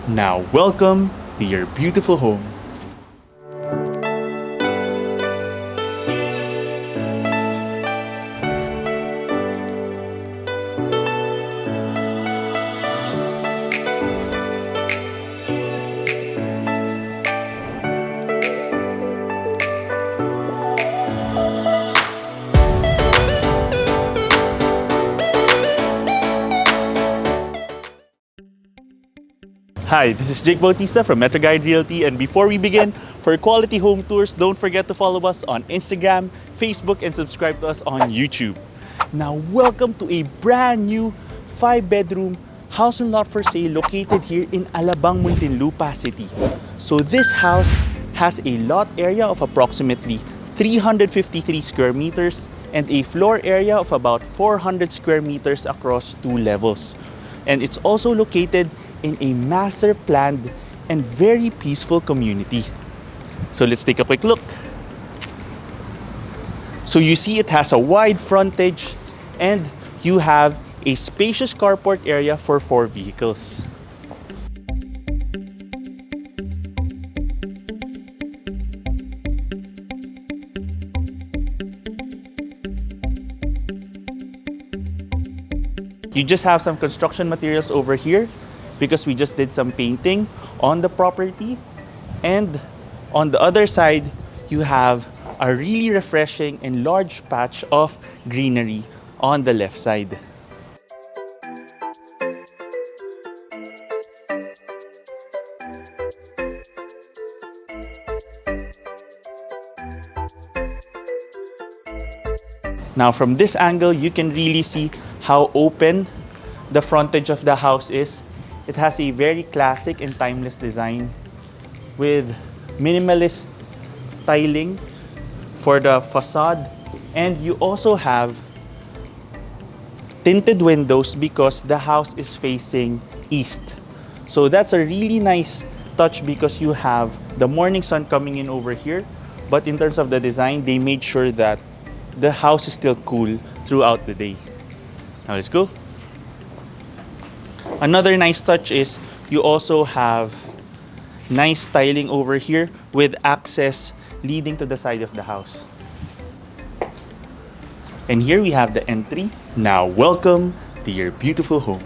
Now, welcome to your beautiful home. Hi, this is Bautista from MetroGuide Realty, and before we begin, for quality home tours, don't forget to follow us on Instagram, Facebook, and subscribe to us on YouTube. Now, welcome to a brand new 5-bedroom house and lot for sale located here in Alabang, Muntinlupa City. So this house has a lot area of approximately 353 square meters and a floor area of about 400 square meters across 2 levels. And it's also located in a master planned and very peaceful community. So let's take a quick look. So you see it has a wide frontage and you have a spacious carport area for 4 vehicles. You just have some construction materials over here because we just did some painting on the property. And on the other side, you have a really refreshing and large patch of greenery on the left side. Now from this angle, you can really see how open the frontage of the house is. It has a very classic and timeless design with minimalist tiling for the facade, and you also have tinted windows because the house is facing east. So that's a really nice touch because you have the morning sun coming in over here, but in terms of the design, they made sure that the house is still cool throughout the day. Now let's go. Another nice touch is you also have nice styling over here with access leading to the side of the house. And here we have the entry. Now welcome to your beautiful home.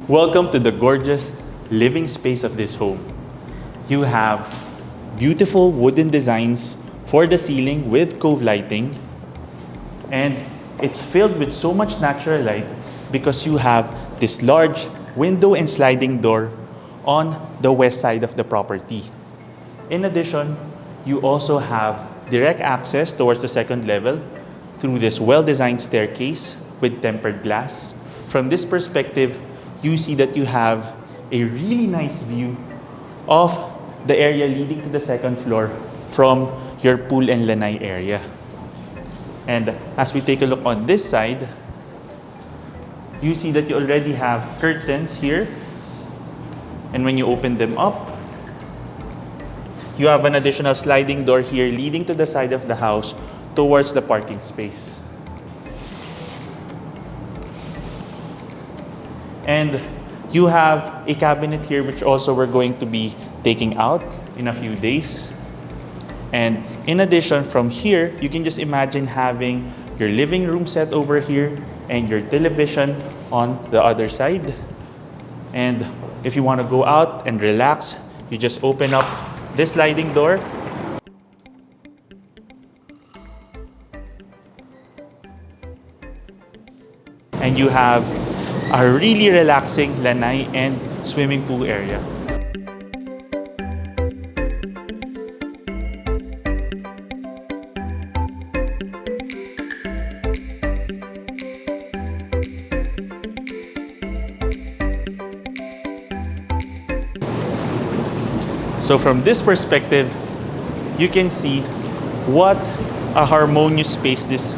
Welcome to the gorgeous living space of this home. You have beautiful wooden designs for the ceiling with cove lighting, and it's filled with so much natural light because you have this large window and sliding door on the west side of the property. In addition, you also have direct access towards the second level through this well-designed staircase with tempered glass. From this perspective, you see that you have a really nice view of the area leading to the second floor from your pool and lanai area. And as we take a look on this side, you see that you already have curtains here. And when you open them up, you have an additional sliding door here leading to the side of the house towards the parking space. And you have a cabinet here which also we're going to be taking out in a few days. And in addition, from here, you can just imagine having your living room set over here and your television on the other side. And if you want to go out and relax, you just open up this sliding door. And you have a really relaxing lanai and swimming pool area. So from this perspective, you can see what a harmonious space this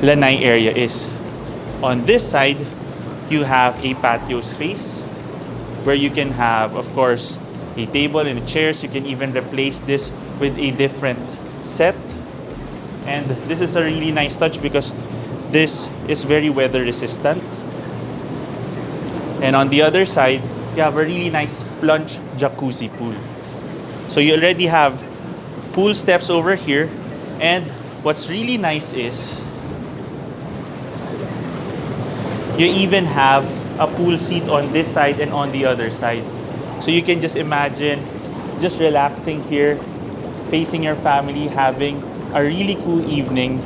Lanai area is. On this side, you have a patio space where you can have, of course, a table and chairs. You can even replace this with a different set. And this is a really nice touch because this is very weather resistant. And on the other side, you have a really nice plunge jacuzzi pool. So you already have pool steps over here. And what's really nice is you even have a pool seat on this side and on the other side. So you can just imagine just relaxing here, facing your family, having a really cool evening,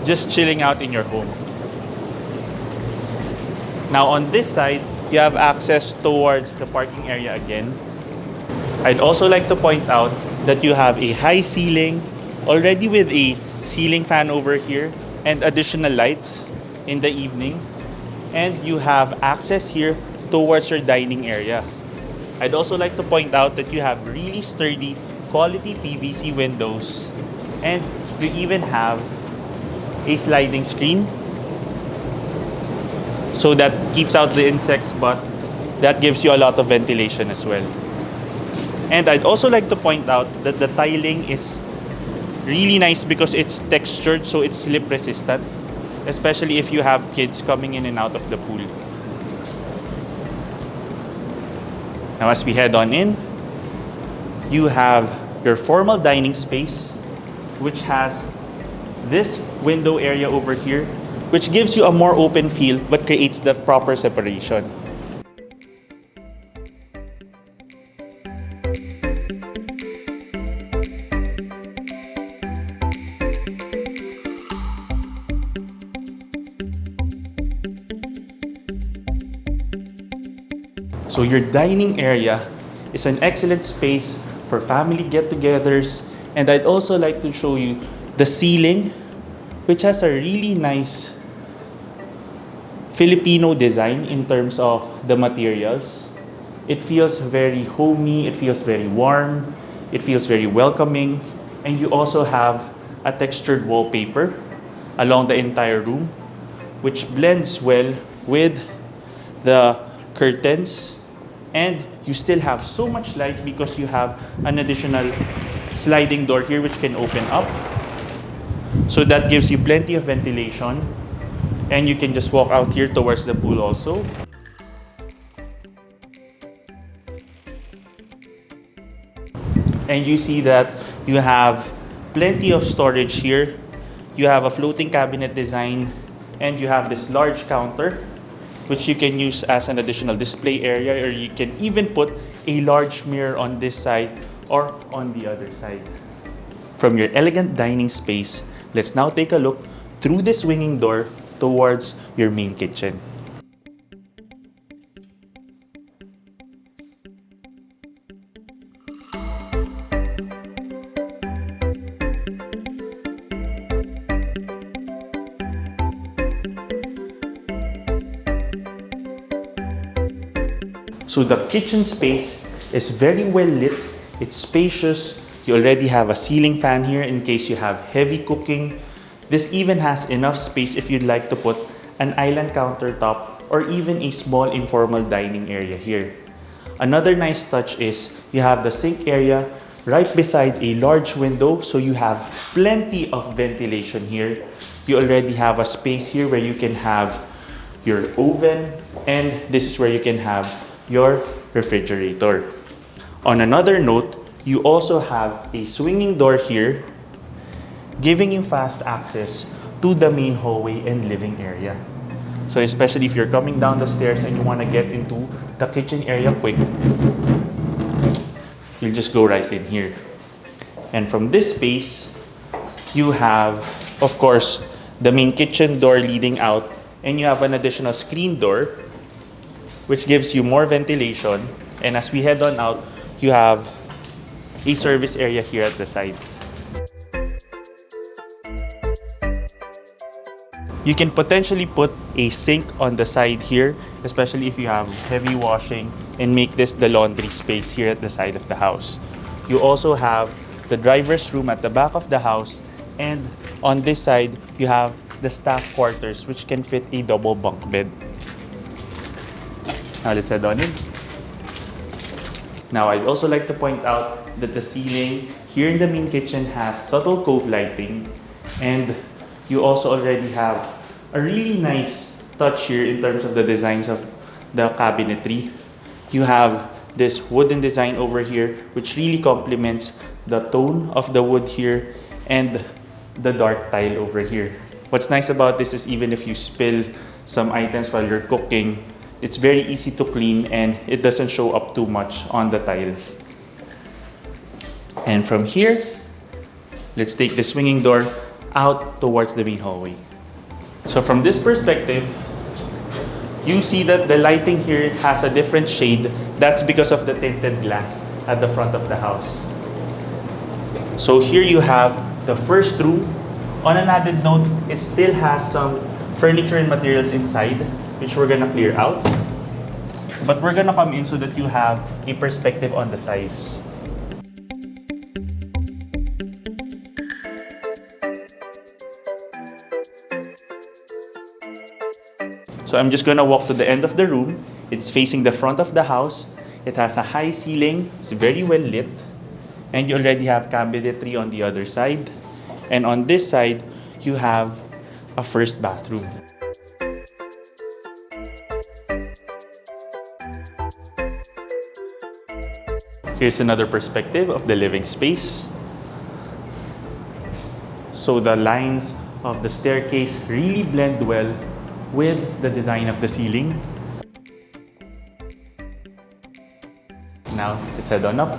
just chilling out in your home. Now on this side, you have access towards the parking area again. I'd also like to point out that you have a high ceiling, already with a ceiling fan over here and additional lights in the evening. And you have access here towards your dining area. I'd also like to point out that you have really sturdy quality PVC windows, and you even have a sliding screen so that keeps out the insects, but that gives you a lot of ventilation as well. And I'd also like to point out that the tiling is really nice because it's textured, so it's slip resistant, especially if you have kids coming in and out of the pool. Now as we head on in, you have your formal dining space, which has this window area over here, which gives you a more open feel but creates the proper separation. So your dining area is an excellent space for family get-togethers, and I'd also like to show you the ceiling, which has a really nice Filipino design in terms of the materials. It feels very homey, it feels very warm, it feels very welcoming, and you also have a textured wallpaper along the entire room, which blends well with the curtains. And you still have so much light because you have an additional sliding door here which can open up. So that gives you plenty of ventilation. And you can just walk out here towards the pool also. And you see that you have plenty of storage here. You have a floating cabinet design, and you have this large counter which you can use as an additional display area, or you can even put a large mirror on this side or on the other side. From your elegant dining space, let's now take a look through the swinging door towards your main kitchen. So the kitchen space is very well lit, it's spacious, you already have a ceiling fan here in case you have heavy cooking. This even has enough space if you'd like to put an island countertop or even a small informal dining area here. Another nice touch is you have the sink area right beside a large window, so you have plenty of ventilation here. You already have a space here where you can have your oven, and this is where you can have your refrigerator. On another note, you also have a swinging door here, giving you fast access to the main hallway and living area. So especially if you're coming down the stairs and you want to get into the kitchen area quick, you'll just go right in here. And from this space, you have, of course, the main kitchen door leading out, and you have an additional screen door which gives you more ventilation. And as we head on out, you have a service area here at the side. You can potentially put a sink on the side here, especially if you have heavy washing, and make this the laundry space here at the side of the house. You also have the driver's room at the back of the house, and on this side, you have the staff quarters, which can fit a double bunk bed. Now let's head on in. Now I'd also like to point out that the ceiling here in the main kitchen has subtle cove lighting, and you also already have a really nice touch here in terms of the designs of the cabinetry. You have this wooden design over here, which really complements the tone of the wood here and the dark tile over here. What's nice about this is even if you spill some items while you're cooking, it's very easy to clean and it doesn't show up too much on the tile. And from here, let's take the swinging door out towards the main hallway. So from this perspective, you see that the lighting here has a different shade. That's because of the tinted glass at the front of the house. So here you have the first room. On an added note, it still has some furniture and materials inside, which we're gonna clear out. But we're gonna come in so that you have a perspective on the size. So I'm just gonna walk to the end of the room. It's facing the front of the house. It has a high ceiling. It's very well lit. And you already have cabinetry on the other side. And on this side, you have a first bathroom. Here's another perspective of the living space. So the lines of the staircase really blend well with the design of the ceiling. Now, let's head on up.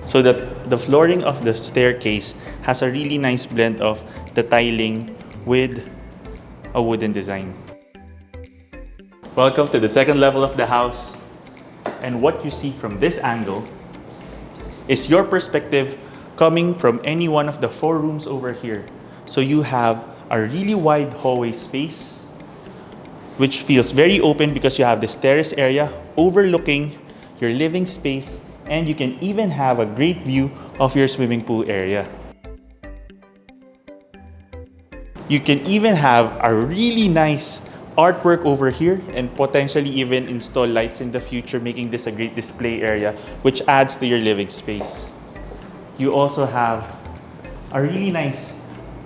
So the flooring of the staircase has a really nice blend of the tiling with a wooden design. Welcome to the second level of the house. And what you see from this angle is your perspective coming from any one of the 4 rooms over here. So you have a really wide hallway space, which feels very open because you have this terrace area overlooking your living space, and you can even have a great view of your swimming pool area. You can even have a really nice artwork over here and potentially even install lights in the future, making this a great display area, which adds to your living space. You also have a really nice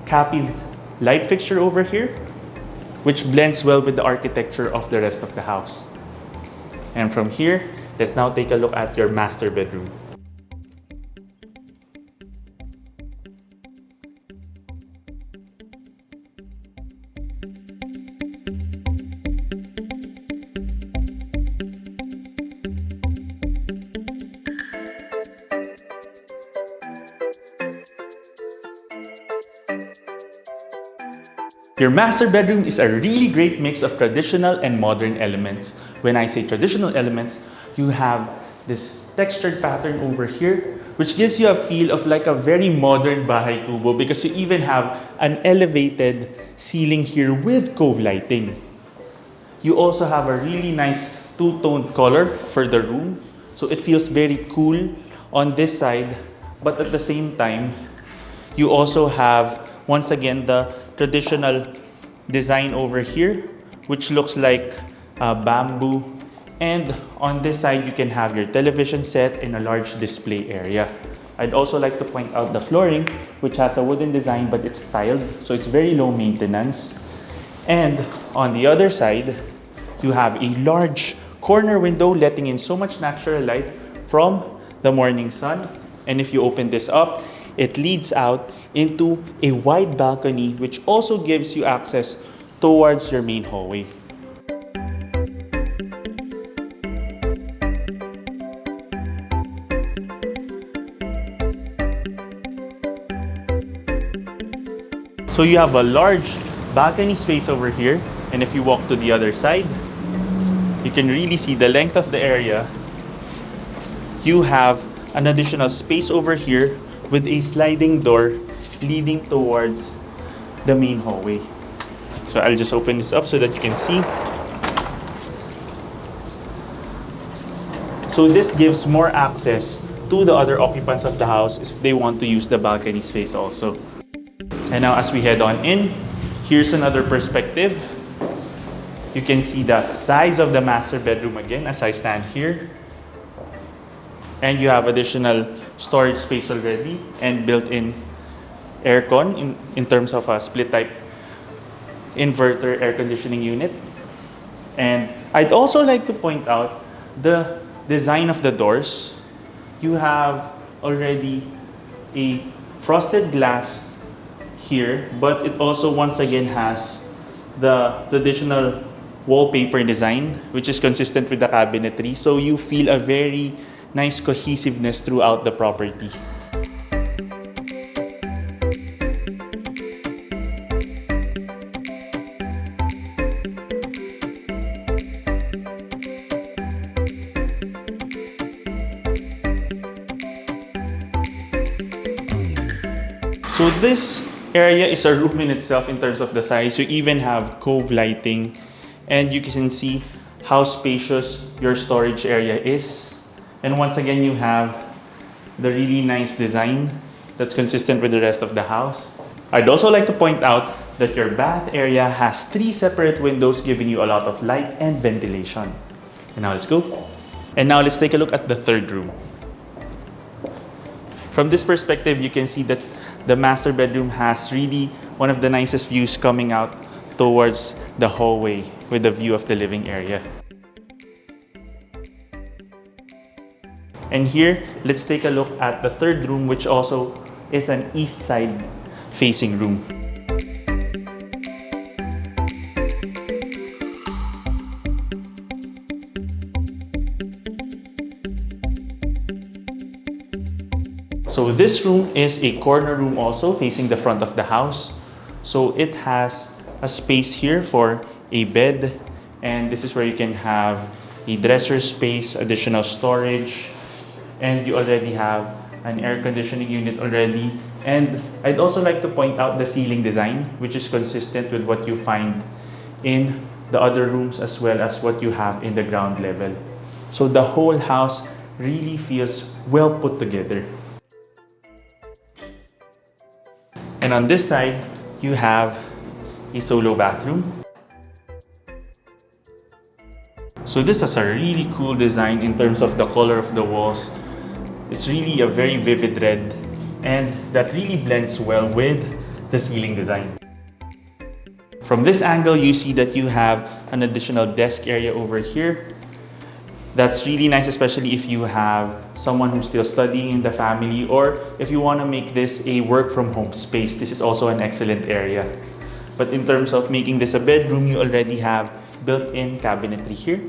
Capiz light fixture over here, which blends well with the architecture of the rest of the house. And from here, let's now take a look at your master bedroom. Your master bedroom is a really great mix of traditional and modern elements. When I say traditional elements, you have this textured pattern over here, which gives you a feel of like a very modern bahay kubo because you even have an elevated ceiling here with cove lighting. You also have a really nice two-toned color for the room, so it feels very cool on this side, but at the same time, you also have, once again, the traditional design over here, which looks like bamboo. And on this side, you can have your television set in a large display area. I'd also like to point out the flooring, which has a wooden design, but it's tiled, so it's very low maintenance. And on the other side, you have a large corner window letting in so much natural light from the morning sun. And if you open this up, it leads out into a wide balcony, which also gives you access towards your main hallway. So you have a large balcony space over here, and if you walk to the other side, you can really see the length of the area. You have an additional space over here with a sliding door leading towards the main hallway. So I'll just open this up so that you can see. So this gives more access to the other occupants of the house if they want to use the balcony space also. And now as we head on in, here's another perspective. You can see the size of the master bedroom again as I stand here. And you have additional storage space already and built-in aircon in terms of a split type inverter air conditioning unit. And I'd also like to point out the design of the doors. You have already a frosted glass here, but it also once again has the traditional wallpaper design, which is consistent with the cabinetry. So you feel a very nice cohesiveness throughout the property. So this area is a room in itself in terms of the size. You even have cove lighting, and you can see how spacious your storage area is. And once again, you have the really nice design that's consistent with the rest of the house. I'd also like to point out that your bath area has 3 separate windows giving you a lot of light and ventilation. And now let's go. And now let's take a look at the third room. From this perspective, you can see that the master bedroom has really one of the nicest views coming out towards the hallway with the view of the living area. And here, let's take a look at the third room, which also is an east side facing room. So this room is a corner room also facing the front of the house. So it has a space here for a bed, and this is where you can have a dresser space, additional storage, and you already have an air conditioning unit already. And I'd also like to point out the ceiling design, which is consistent with what you find in the other rooms as well as what you have in the ground level. So the whole house really feels well put together. And on this side, you have a solo bathroom. So this is a really cool design in terms of the color of the walls. It's really a very vivid red, and that really blends well with the ceiling design. From this angle, you see that you have an additional desk area over here. That's really nice, especially if you have someone who's still studying in the family, or if you want to make this a work from home space. This is also an excellent area. But in terms of making this a bedroom, you already have built-in cabinetry here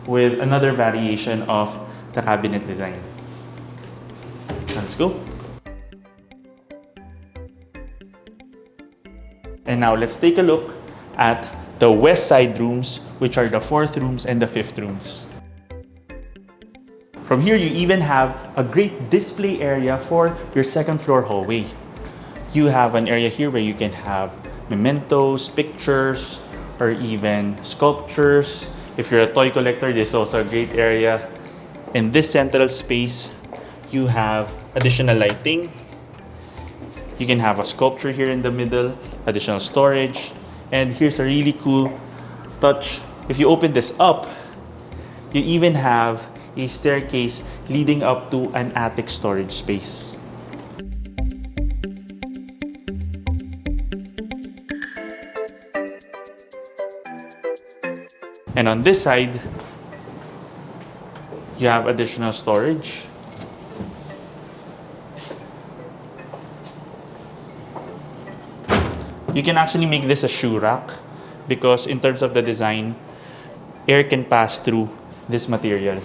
with another variation of the cabinet design. Let's go. And now let's take a look at the west side rooms, which are the 4th rooms and the 5th rooms. From here, you even have a great display area for your 2nd floor hallway. You have an area here where you can have mementos, pictures, or even sculptures. If you're a toy collector, this is also a great area. In this central space, you have additional lighting. You can have a sculpture here in the middle, additional storage. And here's a really cool touch. If you open this up, you even have a staircase leading up to an attic storage space. And on this side, you have additional storage. You can actually make this a shoe rack because in terms of the design, air can pass through this material.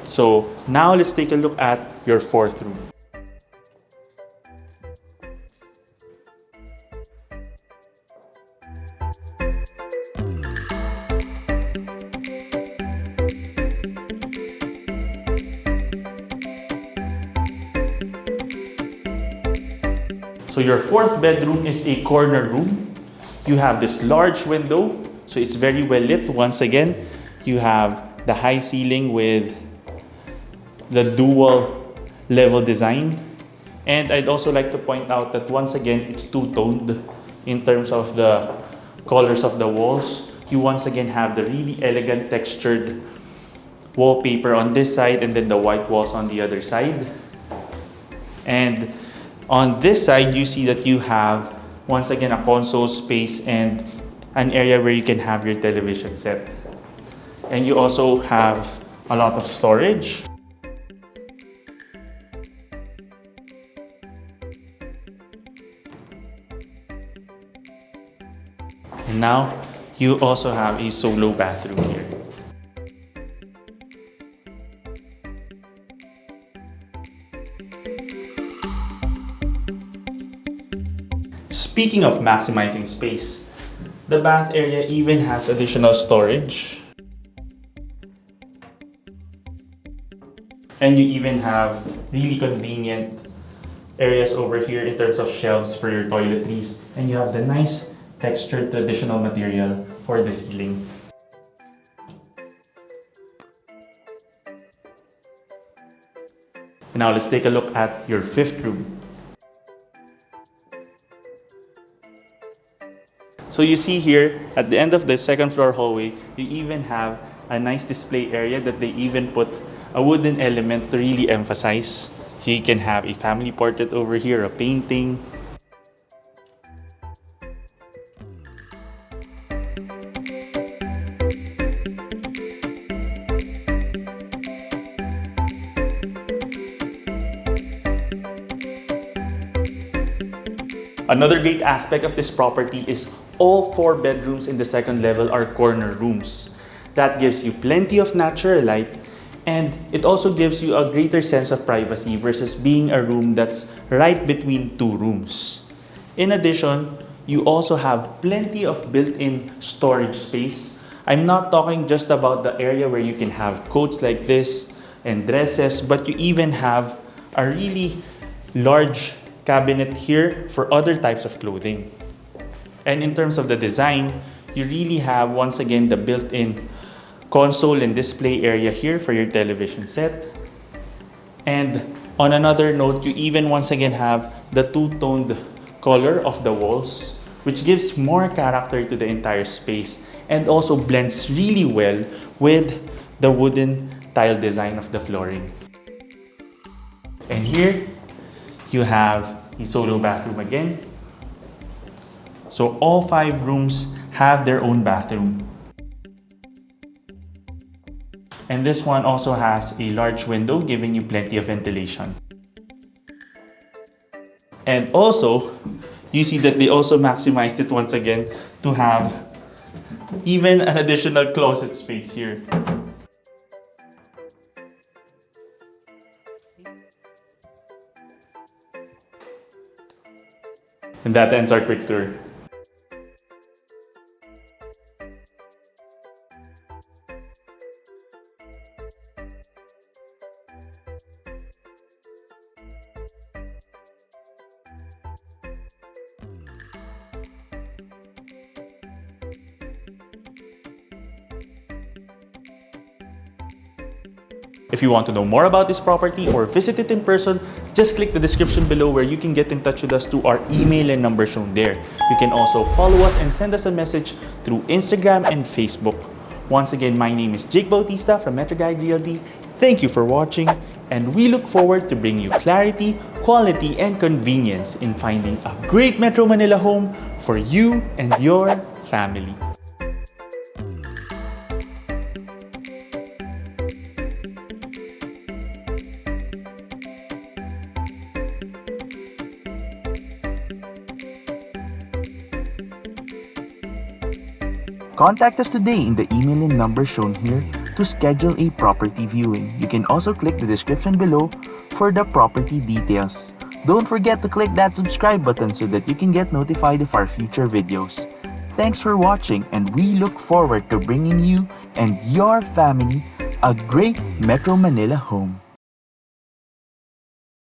So now let's take a look at your 4th room. So your 4th bedroom is a corner room. You have this large window, so it's very well lit. Once again, you have the high ceiling with the dual level design. And I'd also like to point out that once again, it's two-toned in terms of the colors of the walls. You once again have the really elegant textured wallpaper on this side and then the white walls on the other side. And on this side, you see that you have once again a console space and an area where you can have your television set. And you also have a lot of storage. And now, you also have a solo bathroom here. Speaking of maximizing space, the bath area even has additional storage. And you even have really convenient areas over here in terms of shelves for your toiletries. And you have the nice textured traditional material for the ceiling. Now let's take a look at your fifth room. So you see here, at the end of the second floor hallway, you even have a nice display area that they even put a wooden element to really emphasize. So you can have a family portrait over here, a painting. Another great aspect of this property is all 4 bedrooms in the second level are corner rooms. That gives you plenty of natural light, and it also gives you a greater sense of privacy versus being a room that's right between 2 rooms. In addition, you also have plenty of built-in storage space. I'm not talking just about the area where you can have coats like this and dresses, but you even have a really large cabinet here for other types of clothing. And in terms of the design, you really have once again the built-in console and display area here for your television set. And on another note, you even once again have the two-toned color of the walls, which gives more character to the entire space and also blends really well with the wooden tile design of the flooring. And here you have the solo bathroom again. So all 5 rooms have their own bathroom. And this one also has a large window giving you plenty of ventilation. And also, you see that they also maximized it once again to have even an additional closet space here. And that ends our quick tour. If you want to know more about this property or visit it in person, just click the description below where you can get in touch with us through our email and number shown there. You can also follow us and send us a message through Instagram and Facebook. Once again, my name is Jake Bautista from MetroGuide Realty. Thank you for watching, and we look forward to bringing you clarity, quality, and convenience in finding a great Metro Manila home for you and your family. Contact us today in the email and number shown here to schedule a property viewing. You can also click the description below for the property details. Don't forget to click that subscribe button so that you can get notified of our future videos. Thanks for watching, and we look forward to bringing you and your family a great Metro Manila home.